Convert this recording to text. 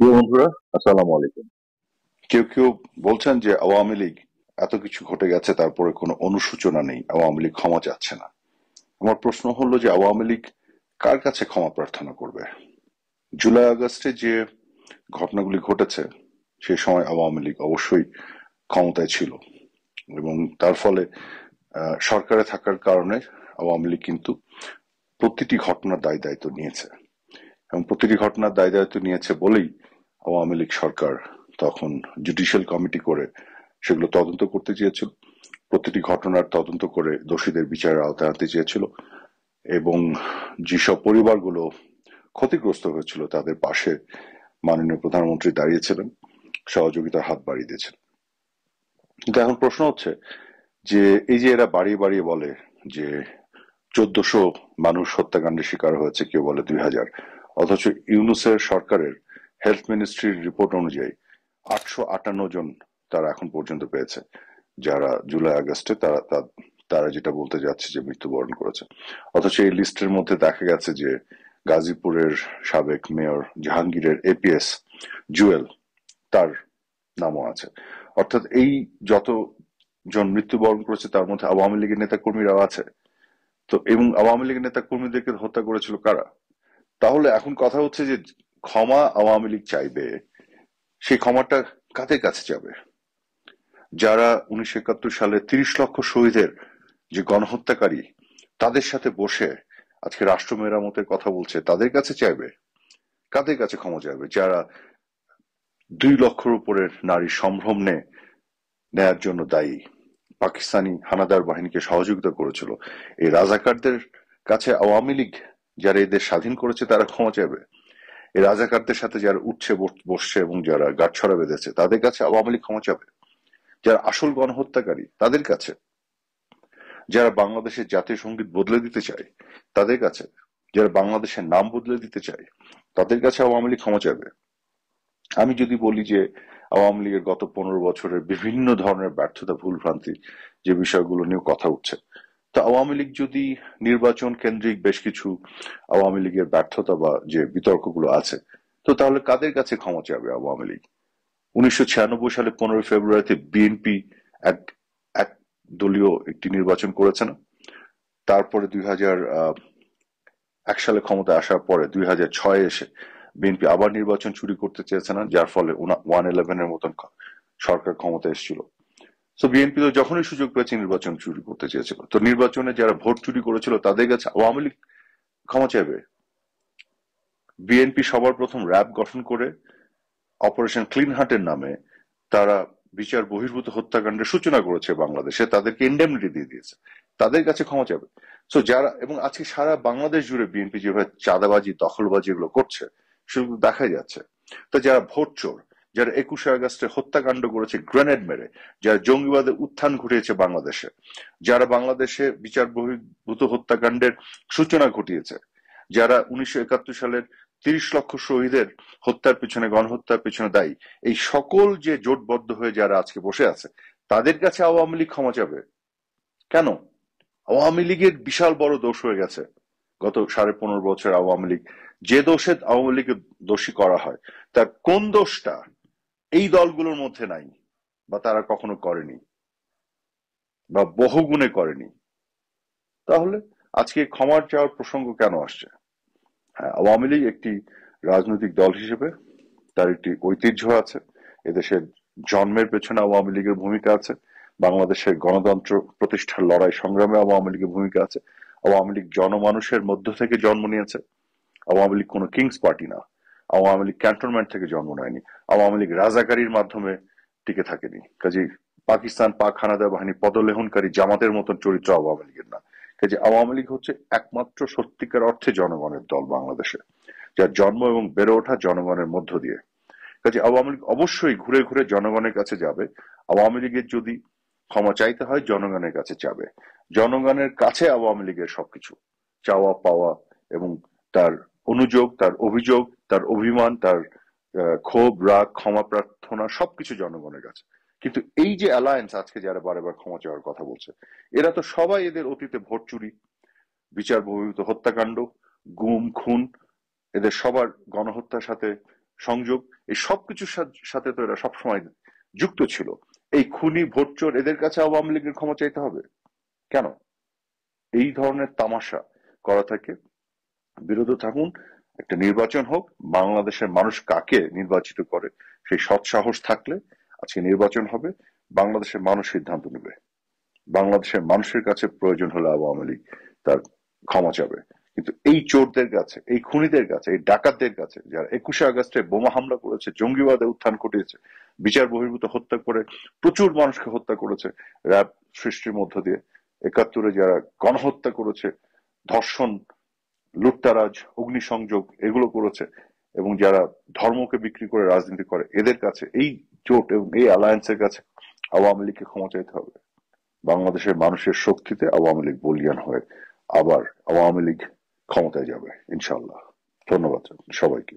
প্রিয় বন্ধুরা, আসসালামু আলাইকুম। কেউ কেউ বলছেন যে আওয়ামী লীগ এত কিছু ঘটে গেছে তারপরে কোনো অনুশোচনা নেই, আওয়ামী লীগ ক্ষমা চাচ্ছে না। আমার প্রশ্ন হলো যে আওয়ামী লীগ কার কাছে ক্ষমা প্রার্থনা করবে? জুলাই আগস্টে যে ঘটনাগুলি ঘটেছে সে সময় আওয়ামী লীগ অবশ্যই ক্ষমতায় ছিল এবং তার ফলে সরকারে থাকার কারণে আওয়ামী লীগ কিন্তু প্রতিটি ঘটনার দায় দায়িত্ব নিয়েছে এবং প্রতিটি ঘটনার দায় দায়িত্ব নিয়েছে বলেই আওয়ামী লীগ সরকার তখন জুডিশিয়াল কমিটি করে সেগুলো তদন্ত করতে চেয়েছিল, প্রতিটি ঘটনার তদন্ত করে দোষীদের বিচারের আওতায় আনতে চেয়েছিল এবং যেসব পরিবারগুলো ক্ষতিগ্রস্ত হয়েছিল তাদের পাশে মাননীয় প্রধানমন্ত্রী দাঁড়িয়েছিলেন, সহযোগিতার হাত বাড়িয়ে দিয়েছিলেন। কিন্তু এখন প্রশ্ন হচ্ছে যে এই যে এরা বাড়িয়ে বাড়িয়ে বলে যে 1400 মানুষ হত্যাকাণ্ডের শিকার হয়েছে, কেউ বলে 2000, অথচ ইউনূসের সরকারের হেলথ মিনিস্ট্রির রিপোর্ট অনুযায়ী 858 জন তারা এখন পর্যন্ত পেয়েছে যারা জুলাই আগস্টে তারা যেটা বলতে যাচ্ছে যে মৃত্যুবরণ করেছে। অথচ এই লিস্টের মধ্যে দেখা গেছে যে গাজীপুরের সাবেক মেয়র জাহাঙ্গীরের এপিএস জুয়েল, তার নামও আছে। অর্থাৎ এই যত জন মৃত্যুবরণ করেছে তার মধ্যে আওয়ামী লীগের নেতা কর্মীরাও আছে। তো এবং আওয়ামী লীগের নেতা কর্মীদেরকে হত্যা করেছিল কারা? তাহলে এখন কথা হচ্ছে যে ক্ষমা আওয়ামী লীগ চাইবে, সেই ক্ষমাটা কাদের কাছে যাবে? যারা 1971 সালে 30 লক্ষ শহীদের যে গণহত্যাকারী, তাদের সাথে বসে আজকে রাষ্ট্র মেরামতের কথা বলছে, তাদের কাছে চাইবে? কাদের কাছে ক্ষমা চাইবে যারা 2 লক্ষের উপরের নারী সম্ভ্রম নেয়ার জন্য দায়ী, পাকিস্তানি হানাদার বাহিনীকে সহযোগিতা করেছিল? এই রাজাকারদের কাছে আওয়ামী লীগ যারা এদের স্বাধীন করেছে তারা ক্ষমা চাইবে? এই রাজাকারদের সাথে যারা উঠছে বসছে এবং যারা গাঁটছড়া বেঁধেছে তাদের কাছে আওয়ামী লীগ ক্ষমা চাবে? যারা আসল গণহত্যাকারী তাদের কাছে? যারা বাংলাদেশের জাতীয় সঙ্গীত বদলে দিতে চায় তাদের কাছে? যারা বাংলাদেশের নাম বদলে দিতে চায় তাদের কাছে আওয়ামী লীগ ক্ষমা চাইবে? আমি যদি বলি যে আওয়ামী লীগের গত 15 বছরের বিভিন্ন ধরনের ব্যর্থতা, ভুলভ্রান্তি, যে বিষয়গুলো নিয়ে কথা উঠছে, তো আওয়ামী লীগ যদি নির্বাচন কেন্দ্রিক বেশ কিছু আওয়ামী লীগের ব্যর্থতা বা যে বিতর্কগুলো আছে, তো তাহলে কাদের কাছে ক্ষমা চাইবে আওয়ামী লীগ? 1996 সালে 15ই ফেব্রুয়ারিতে বিএনপি এক এক দলীয় একটি নির্বাচন করেছে না? তারপরে 2001 সালে ক্ষমতায় আসার পরে 2006 এসে বিএনপি আবার নির্বাচন চুরি করতে চেয়েছে না, যার ফলে 111-এর মতন সরকার ক্ষমতা এসেছিল। তো বিএনপি তো যখনই সুযোগ পেয়েছে নির্বাচন চুরি করতে চেয়েছিল। তো নির্বাচনে যারা ভোট চুরি করেছিল তাদের কাছে আওয়ামী লীগ ক্ষমা চাইবে? বিএনপি সবার প্রথম র্যাব গঠন করে অপারেশন ক্লিন হার্টের নামে তারা বিচার বহির্ভূত হত্যাকাণ্ডের সূচনা করেছে বাংলাদেশে, তাদেরকে ইন্ডেমনিটি দিয়ে দিয়েছে, তাদের কাছে ক্ষমা চাবে? তো যারা, এবং আজকে সারা বাংলাদেশ জুড়ে বিএনপি যেভাবে চাঁদাবাজি দখলবাজি এগুলো করছে সেগুলো দেখা যাচ্ছে। তো যারা ভোট চোর, যারা 21শে আগস্টে হত্যাকাণ্ড করেছে গ্রেনেড মেরে, যারা জঙ্গিবাদের উত্থান ঘটিয়েছে বাংলাদেশে, যারা বাংলাদেশে বিচার বহির্ভূত হত্যাকাণ্ডের সূচনা ঘটিয়েছে, যারা 1971 সালের 30 লক্ষ শহীদের হত্যার পিছনে, গণহত্যার পিছনে দায়ী, এই সকল যে জোটবদ্ধ হয়ে যারা আজকে বসে আছে তাদের কাছে আওয়ামী লীগ ক্ষমা চাবে কেন? আওয়ামী লীগের বিশাল বড় দোষ হয়ে গেছে গত 15.5 বছর। আওয়ামী লীগ যে দোষে আওয়ামী লীগকে দোষী করা হয়, তার কোন দোষটা এই দলগুলোর মধ্যে নাই বা তারা কখনো করেনি বা বহুগুণে করেনি? তাহলে আজকে ক্ষমার চাওয়ার প্রসঙ্গ কেন আসছে? হ্যাঁ, আওয়ামী লীগ একটি রাজনৈতিক দল হিসেবে তার একটি ঐতিহ্য আছে। এদেশের জন্মের পেছনে আওয়ামী লীগের ভূমিকা আছে। বাংলাদেশের গণতন্ত্র প্রতিষ্ঠার লড়াই সংগ্রামে আওয়ামী লীগের ভূমিকা আছে। আওয়ামী লীগ জনমানুষের মধ্য থেকে জন্ম নিয়েছে। আওয়ামী লীগ কোনো কিংস পার্টি না। আওয়ামী লীগ ক্যান্টনমেন্ট থেকে জন্ম নেয়নি। আওয়ামী লীগ রাজাকারীর মাধ্যমে টিকে থাকেনি। কাজেই পাকিস্তান পাক হানাদার বাহিনী পদলেহনকারী জামাতের মতন চরিত্র আওয়ামী লীগের না। কাজে আওয়ামী লীগ হচ্ছে একমাত্র সত্যিকার অর্থে জনগণের দল বাংলাদেশে, যার জন্ম এবং বেড়ে ওঠা জনগণের মধ্য দিয়ে। কাজে আওয়ামী লীগ অবশ্যই ঘুরে ঘুরে জনগণের কাছে যাবে। আওয়ামী লীগের যদি ক্ষমা চাইতে হয় জনগণের কাছে যাবে। জনগণের কাছে আওয়ামী লীগের সবকিছু চাওয়া পাওয়া এবং তার অনুযোগ, তার অভিযোগ, তার অভিমান, তার ক্ষোভ রাগ ক্ষমা প্রার্থনা সবকিছু জনগণের কাছে। কিন্তু এই যে অ্যালায়েন্স আজকে যারা বারবার ক্ষমা চাওয়ার কথা বলছে, এরা তো সবাই এদের অতীতে ভোট চুরি, বিচার বহির্ভূত হত্যাকাণ্ড, গুম খুন, এদের সবার গণহত্যার সাথে সংযোগ, এই সবকিছুর সাথে তো এরা সবসময় যুক্ত ছিল। এই খুনি ভোটচোর এদের কাছে আওয়ামী লীগের ক্ষমা চাইতে হবে কেন? এই ধরনের তামাশা করা থেকে বিরত থাকুন। একটা নির্বাচন হোক, বাংলাদেশের মানুষ কাকে নির্বাচিত করে সেই সৎ সাহস থাকলে আজকে নির্বাচন হবে, বাংলাদেশের মানুষ সিদ্ধান্ত নেবে। বাংলাদেশের মানুষের কাছে প্রয়োজন হলে আওয়ামী লীগ তার ক্ষমা চাবে, কিন্তু এই চোরদের কাছে, এই খুনিদের কাছে, এই ডাকাতদের কাছে, যারা 21শে আগস্টে বোমা হামলা করেছে, জঙ্গিবাদে উত্থান ঘটিয়েছে, বিচার বহির্ভূত হত্যা করে প্রচুর মানুষকে হত্যা করেছে র্যাব সৃষ্টির মধ্য দিয়ে, 71-এ যারা গণহত্যা করেছে, ধর্ষণ, লুটতারাজ, অগ্নিসংযোগ এগুলো করেছে, এবং যারা ধর্মকে বিক্রি করে রাজনীতি করে, এদের কাছে এই জোট এবং এই অ্যালায়েন্সের কাছে আওয়ামী লীগকে ক্ষমা চাইতে হবে। বাংলাদেশের মানুষের শক্তিতে আওয়ামী লীগ বলিয়ান হয়ে আবার আওয়ামী লীগ ক্ষমতায় যাবে ইনশাল্লাহ। ধন্যবাদ সবাইকে।